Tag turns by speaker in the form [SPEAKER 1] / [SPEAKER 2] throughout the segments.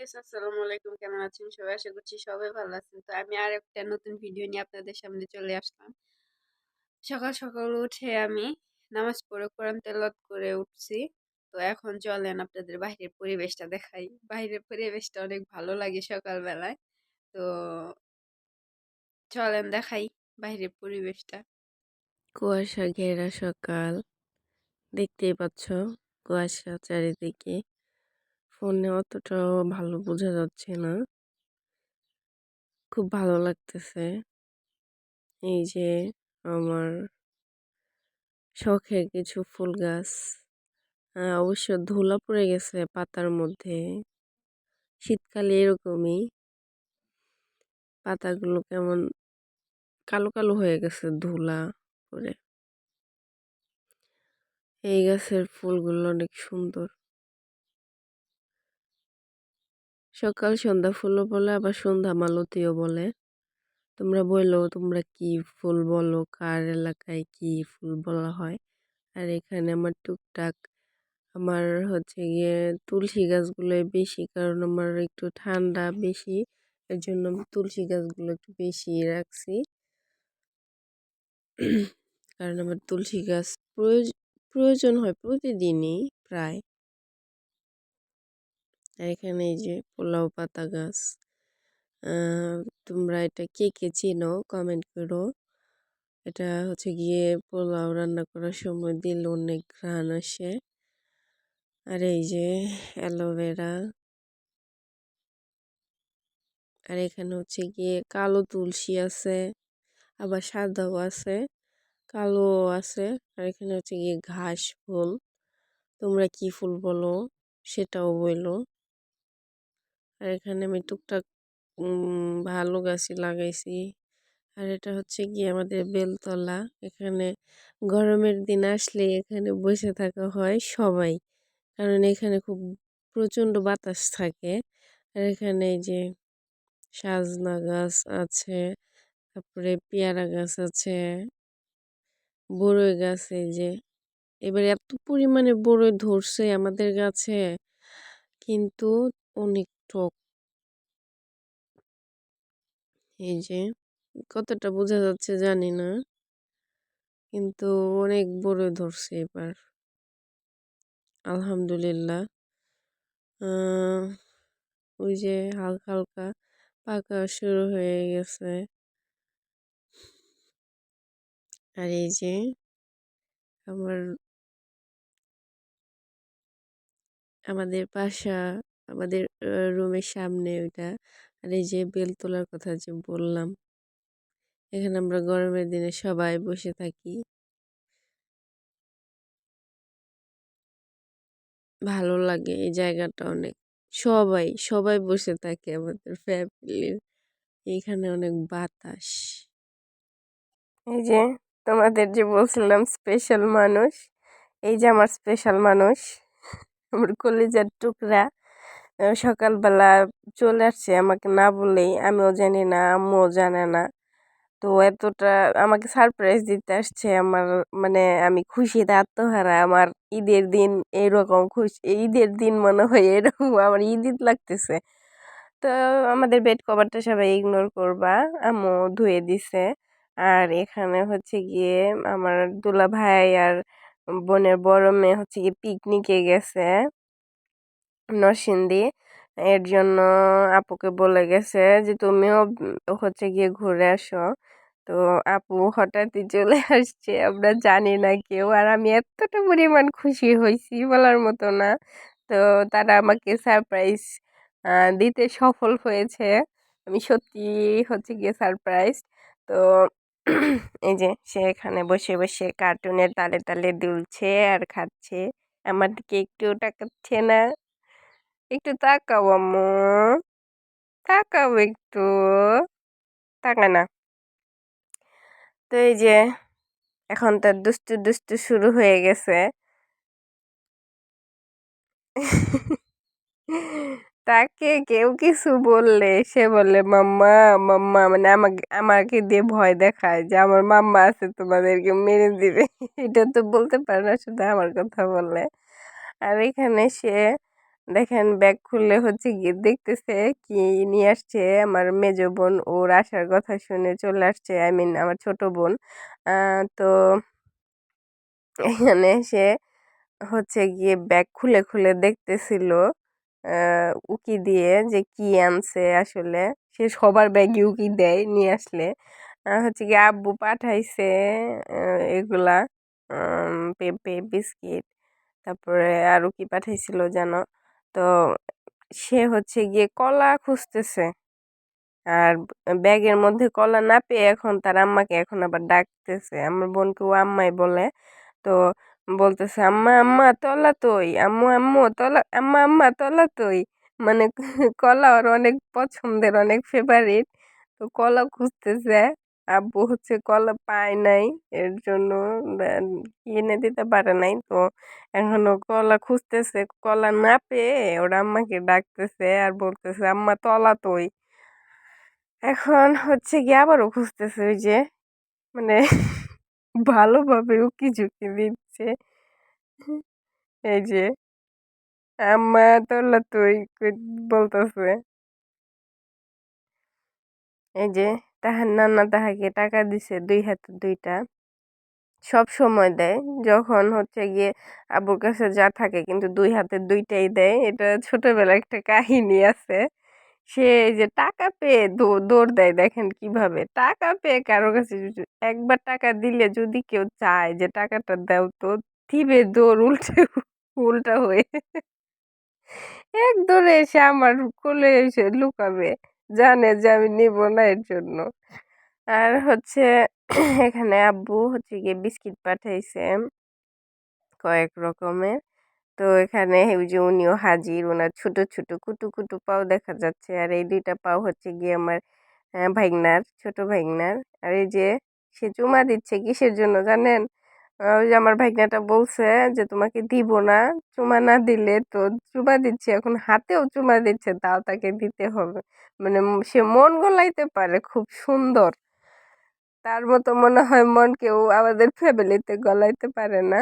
[SPEAKER 1] Guys, আসসালামু আলাইকুম। কেমন আছেন সবাই? আশা করছি সবাই ভালো আছেন। তো আমি আরেকটা নতুন ভিডিও নিয়ে আপনাদের সামনে চলে আসলাম। সকাল সকাল উঠে আমি নামাজ পড়ে কোরআন তেলাওয়াত করে উঠছি। তো এখন চলেন আপনাদের বাইরের পরিবেশটা দেখাই। বাইরের পরিবেশটা অনেক ভালো লাগে সকালবেলায়। তো চলেন দেখাই বাইরের পরিবেশটা।
[SPEAKER 2] কুয়াশা ঘেরা সকাল, দেখতেই পাচ্ছ কুয়াশা চারিদিকে। ফোনে অতটাও ভালো বোঝা যাচ্ছে না, খুব ভালো লাগতেছে। এই যে আমার শখের কিছু ফুল গাছ, অবশ্য ধুলা পড়ে গেছে পাতার মধ্যে। শীতকালে এরকমই, পাতাগুলো কেমন কালো কালো হয়ে গেছে ধুলা পড়ে। এই গাছের ফুলগুলো অনেক সুন্দর, সকাল সন্ধ্যা ফুলও বলে, আবার সন্ধ্যা মালতীও বলে। তোমরা বললো তোমরা কি ফুল বলো, কার এলাকায় কি ফুল বলা হয়। আর এখানে আমার টুকটাক আমার হচ্ছে গিয়ে তুলসী গাছগুলো বেশি, কারণ আমার একটু ঠান্ডা বেশি, এর জন্য আমি তুলসী গাছগুলো একটু বেশি রাখছি। কারণ আমার তুলসী গাছ প্রয়োজন হয় প্রতিদিনই প্রায়। আর এখানে এই যে পোলাও পাতা গাছ, তোমরা এটা কে কে চেনো কমেন্ট করো। এটা হচ্ছে গিয়ে পোলাও রান্না করার সময় দিলে অনেক ঘ্রাণ আসে। আর এই যে অ্যালোভেরা, আর এখানে হচ্ছে গিয়ে কালো তুলসী আছে, আবার সাদাও আছে, কালো আছে। আর এখানে হচ্ছে গিয়ে ঘাস ফুল, তোমরা কি ফুল বলো সেটাও বললো। আর এখানে আমি টুকটাক ভালো গাছই লাগাইছি। আর এটা হচ্ছে গিয়ে আমাদের বেলতলা। এখানে গরমের দিন আসলে এখানে বসে থাকা হয় সবাই, কারণ এখানে খুব প্রচণ্ড বাতাস থাকে। আর এখানে এই যে সাজনা গাছ আছে, তারপরে পেয়ারা গাছ আছে, বড়ই গাছ। এই যে এবার এত পরিমাণে বড়ই ধরছে আমাদের গাছে, কিন্তু অনেক টক। এই যে কতটা বোঝা যাচ্ছে জানি না, কিন্তু অনেক বড়ই ধরছে এবার, আলহামদুলিল্লাহ। ওই যে হালকা হালকা পাকা শুরু হয়ে গেছে। আর এই যে আমার আমাদের বাসা, আমাদের রুমের সামনে ওইটা। আর এই যে বেলতলার কথা যে বললাম, এখানে আমরা গরমের দিনে সবাই বসে থাকি, ভালো লাগে এই জায়গাটা অনেক। সবাই সবাই বসে থাকে আমাদের ফ্যামিলির, এইখানে অনেক বাতাস। এই যে তোমাদের যে বলছিলাম স্পেশাল মানুষ, এই যে আমার স্পেশাল মানুষ, আমার কলিজার টুকরা, সকালবেলা চলে আসছে আমাকে না বলেই। আমিও জানি না, আম্মুও জানে না। তো এতটা আমাকে সারপ্রাইজ দিতে আসছে আমার, মানে আমি খুশিতে আত্মহারা। আমার ঈদের দিন এরকম খুশি, ঈদের দিন মনে হয় এরকম আমার ঈদ ঈদ লাগতেছে। তো আমাদের বেড কভারটা সবাই ইগনোর করবা, আম্মু ধুয়ে দিছে। আর এখানে হচ্ছে গিয়ে আমার দুলা ভাই আর বোনের বড় মেয়ে হচ্ছে গিয়ে পিকনিকে গেছে নরসিংদী। এর জন্য আপুকে বলে গেছে যে তুমিও হচ্ছে গিয়ে ঘুরে আসো। তো আপু হঠাৎই চলে আসছে, আমরা জানি না কেউ। আর আমি এতটা পরিমাণ খুশি হয়েছি বলার মতো না। তো তারা আমাকে সারপ্রাইজ দিতে সফল হয়েছে। আমি সত্যি হচ্ছে গিয়ে সারপ্রাইজ। তো এই যে সে এখানে বসে বসে কার্টুনের তালে তালে দুলছে আর খাচ্ছে, আমার দিকে একটু তাকাচ্ছে না। একটু তাকাও আম্মু, তাকাও একটু, তাকায় না। তো এই যে এখন তার দুষ্টু দুষ্টু শুরু হয়ে গেছে। তাকে কেউ কিছু বললে সে বলে মাম্মা মাম্মা, মানে আমাকে আমাকে দিয়ে ভয় দেখায় যে আমার মাম্মা আছে তোমাদেরকে মেরে দিবে। এটা তো বলতে পারে না, শুধু আমার কথা বলে। আর এখানে সে দেখেন ব্যাগ খুললে হচ্ছে গিয়ে দেখতেছে কি নিয়ে আসছে। আমার মেজো বোন ওর আসার কথা শুনে চলে আসছে, আই মিন আমার ছোট বোন। তো এখানে সে হচ্ছে গিয়ে ব্যাগ খুলে খুলে দেখতেছিল উকি দিয়ে যে কি আনছে আসলে। সে সবার ব্যাগে উকি দেয় নিয়ে আসলে। হচ্ছে গিয়ে আব্বু পাঠাইছে এগুলা পেঁপে, বিস্কিট, তারপরে আরো কি পাঠাইছিল যেন। তো সে হচ্ছে গিয়ে কলা খুঁজতেছে। আর ব্যাগের মধ্যে কলা না পেয়ে এখন তার আম্মাকে এখন আবার ডাকতেছে। আমার বোনকে ও আম্মাই বলে। তো বলতেছে, আম্মা আম্মা তলা তই, আম্মু আম্মু তলা, আম্মা আম্মা তলা তই। মানে কলা ওর অনেক পছন্দের, অনেক ফেভারিট। তো কলা খুঁজতেছে। আব্বু হচ্ছে কলা পায় নাই, এর জন্য এনে দিতে পারে নাই। তো এখনো কলা খুঁজতেছে, কলা না পেয়ে ওর আম্মাকে ডাকতেছে আর বলতেছে, আম্মা তলা তই। এখন হচ্ছে গিয়ে আবারও খুঁজতেছে, ওই যে মানে ভালোভাবে উকি ঝুঁকি দিচ্ছে। এই যে আম্মা তোলা তুই বলতেছে। এই যে তাহার নানা তাহাকে টাকা দিছে ২ হাতে ২টা। সব সময় দেয় যখন হচ্ছে গিয়ে আব্বুর কাছে যা থাকে, কিন্তু ২ হাতে ২টাই দেয়। এটা ছোটবেলার একটা কাহিনী আছে। সে এই যে টাকা পেয়ে দৌড় দেয়, দেখেন কিভাবে টাকা পেয়ে কারো কাছে একবার টাকা দিলে যদি কেউ চায় যে টাকাটা দাও, তো দিবে দৌড় উল্টে উল্টা হয়ে এক দৌড়ে এসে আমার কোলে এসে লুকাবে, জানে যে আমি নিব না এর জন্য। আর হচ্ছে এখানে আব্বু হচ্ছে গিয়ে বিস্কিট পাঠাইছে কয়েক রকমের। তো এখানে ওই যে উনিও হাজির, ওনার ছোট ছোট কুটু কুটু পাও দেখা যাচ্ছে। আর এই 2টা পাও হচ্ছে গিয়ে আমার ভাইগনার, ছোট ভাইগনার। আর এই যে সে চুমা দিচ্ছে কিসের জন্য জানেন? ওই যে আমার ভাইগনাটা বলছে যে তোমাকে দিব না, চুমা না দিলে। তো চুমা দিচ্ছে, এখন হাতেও চুমা দিচ্ছে, তাও তাকে দিতে হবে। মানে সে মন গলাইতে পারে খুব সুন্দর। তার মতো মনে হয় মন কেউ আমাদের ফ্যামিলিতে গলাইতে পারে না।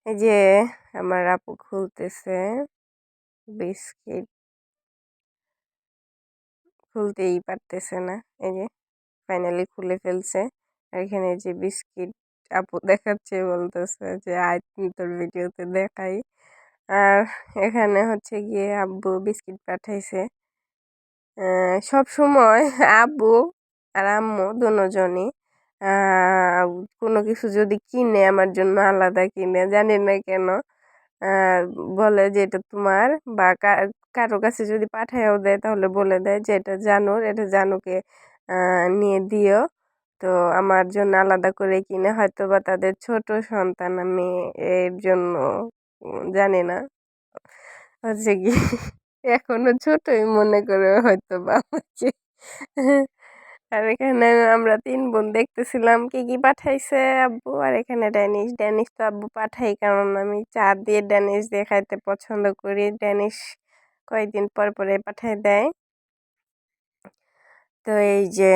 [SPEAKER 2] এই যে আমার আপু খুলতেছে বিস্কিট, খুলতেই পারতেছে না। এই যে ফাইনালি খুলে ফেলছে। আর এখানে যে বিস্কিট আপু দেখাচ্ছে, বলতেছে যে আয় তোর ভিডিওতে দেখাই। আর এখানে হচ্ছে গিয়ে আব্বু বিস্কিট পাঠাইছে। সব সময় আব্বু আর আম্মু দুজনই আহ কোনো কিছু যদি কিনে আমার জন্য আলাদা কিনে, জানি না কেন। আহ বলে যে এটা তোমার, বা কারো কাছে যদি পাঠায়ও দেয় তাহলে বলে দেয় যে এটা জানুর, এটা জানুকে নিয়ে দিও। তো আমার জন্য আলাদা করে কিনে, হয়তো বা তাদের ছোট সন্তান আমি, এর জন্য জানি না, হচ্ছে কি এখনো ছোটই মনে করে হয়তো বা আমাকে। আর এখানে আমরা 3 বোন দেখতেছিলাম কি কি পাঠাইছে আব্বু। আর এখানে ড্যানিশ, ড্যানিশ তো আব্বু পাঠাই, কারণ আমি চা দিয়ে ড্যানিশ দিয়ে খাইতে পছন্দ করি। ড্যানিশ কয়েকদিন পর পরে পাঠাই দেয়। তো এই যে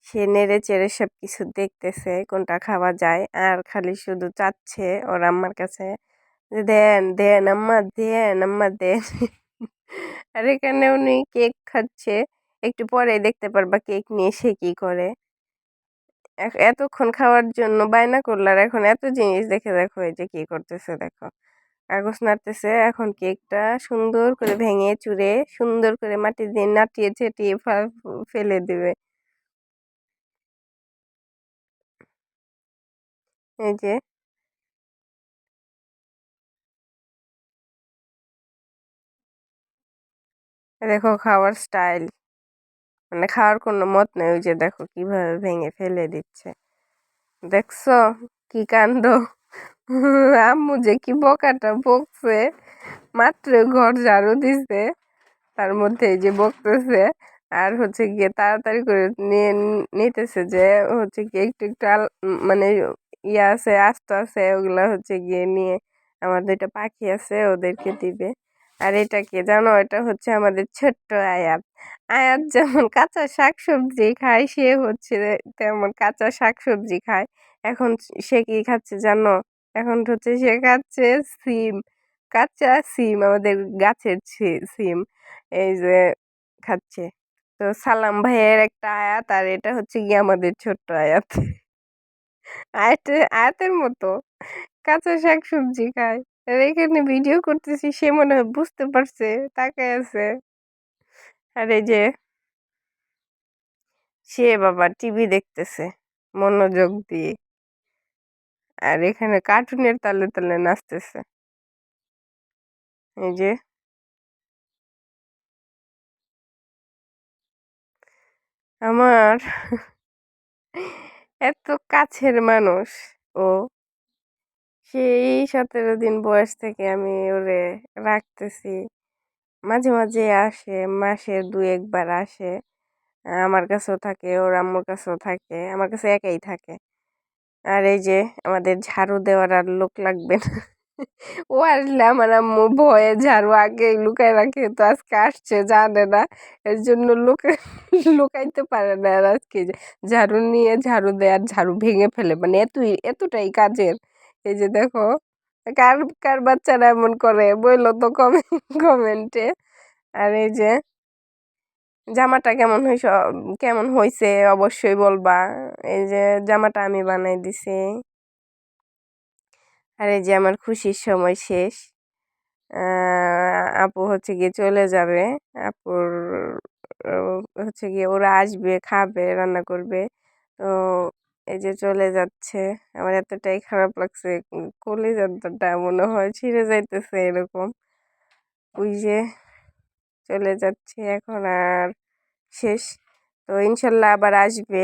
[SPEAKER 2] সে নেড়ে চেড়ে সব কিছু দেখতেছে কোনটা খাওয়া যায়, আর খালি শুধু চাচ্ছে ওর আম্মার কাছে যে দেন দেন আম্মা, দেন আম্মা দেন। আর এখানে উনি কেক খাচ্ছে, একটু পরে দেখতে পারবা কেক নিয়ে সে কি করে। এতক্ষণ খাওয়ার জন্য বায়না করলো, আর এখন এত জিনিস দেখে দেখো এই যে কি করতেছে দেখো, কাগজ নাড়তেছে। এখন কেকটা সুন্দর করে ভেঙে চুরে সুন্দর করে মাটি দিয়ে নাটিয়ে ছেটিয়ে ফেলে দিবে। এই যে দেখো খাওয়ার স্টাইল, মানে খাওয়ার কোনো মত নেই। ওই যে দেখো কিভাবে ভেঙে ফেলে দিচ্ছে, দেখছো কি কাণ্ড। আম্মু যে কি বকাটা বকছে, মাত্র ঘর ঝাড়ু দিছে তার মধ্যে এই যে বকতেছে। আর হচ্ছে গিয়ে তাড়াতাড়ি করে নিয়ে নিতেছে যে হচ্ছে গিয়ে একটু একটু মানে ইয়ে আছে, আস্ত আছে, ওগুলা হচ্ছে গিয়ে নিয়ে আমার 2টা পাখি আছে ওদেরকে দিবে। আর এটা কি জানো, এটা হচ্ছে আমাদের ছোট্ট আয়াত। আয়াত যেমন কাঁচা শাকসবজি খায়, সে হচ্ছে তেমন কাঁচা শাকসবজি খায়। এখন সে কি খাচ্ছে জানো? এখন হচ্ছে সে খাচ্ছে সিম, কাঁচা সিম, আমাদের গাছের সিম, এই যে খাচ্ছে। তো সালাম ভাইয়ের একটা আয়াত, আর এটা হচ্ছে গিয়ে আমাদের ছোট্ট আয়াত। আয়াতের মতো কাঁচা শাক সবজি খায়। আর এখানে ভিডিও করতেছি, সে মনে হয় বুঝতে পারছে, তাকায় আছে। আর এই যে সে বাবা টিভি দেখতেছে মনোযোগ দিয়ে, আর এখানে কার্টুনের তালে তালে নাচতেছে। এই যে আমার এত কাছের মানুষ ও, সেই 17 দিন বয়স থেকে আমি ওরে রাখতেছি। মাঝে মাঝে আসে, মাসে 2-1 বার আসে। আমার কাছেও থাকে, ওর আম্মুর কাছেও থাকে, আমার কাছে একাই থাকে। আর এই যে আমাদের ঝাড়ু দেওয়ার আর লোক লাগবে না। ও আসলে আমার আম্মু ভয়ে ঝাড়ু আগে লুকায় রাখে, তো আজকে আসছে জানে না, এর জন্য লুকাইতে পারে না। আর আজকে যে ঝাড়ু নিয়ে ঝাড়ু দেয়, আর ঝাড়ু ভেঙে ফেলে, মানে এতটাই কাজের। এই যে দেখো, কার কার বাচ্চারা এমন করে বললো তো কমেন্টে। আর এই যে জামাটা কেমন হয়েছে অবশ্যই বলবা। এই যে জামাটা আমি বানাই দিছি। আর এই যে আমার খুশির সময় শেষ। আপু হচ্ছে গিয়ে চলে যাবে। আপুর হচ্ছে গিয়ে ওরা আসবে, খাবে, রান্না করবে। তো এই যে চলে যাচ্ছে। আমার এতটাই খারাপ লাগছে, কলিজাটা মনে হয় ছিঁড়ে যাইতেছে এরকম। ওই যে চলে যাচ্ছে এখন, আর শেষ। তো ইনশাল্লাহ আবার আসবে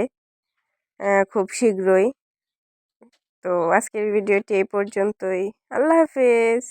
[SPEAKER 2] খুব শীঘ্রই। তো আজকের ভিডিওটি এই পর্যন্তই। আল্লাহ হাফেজ।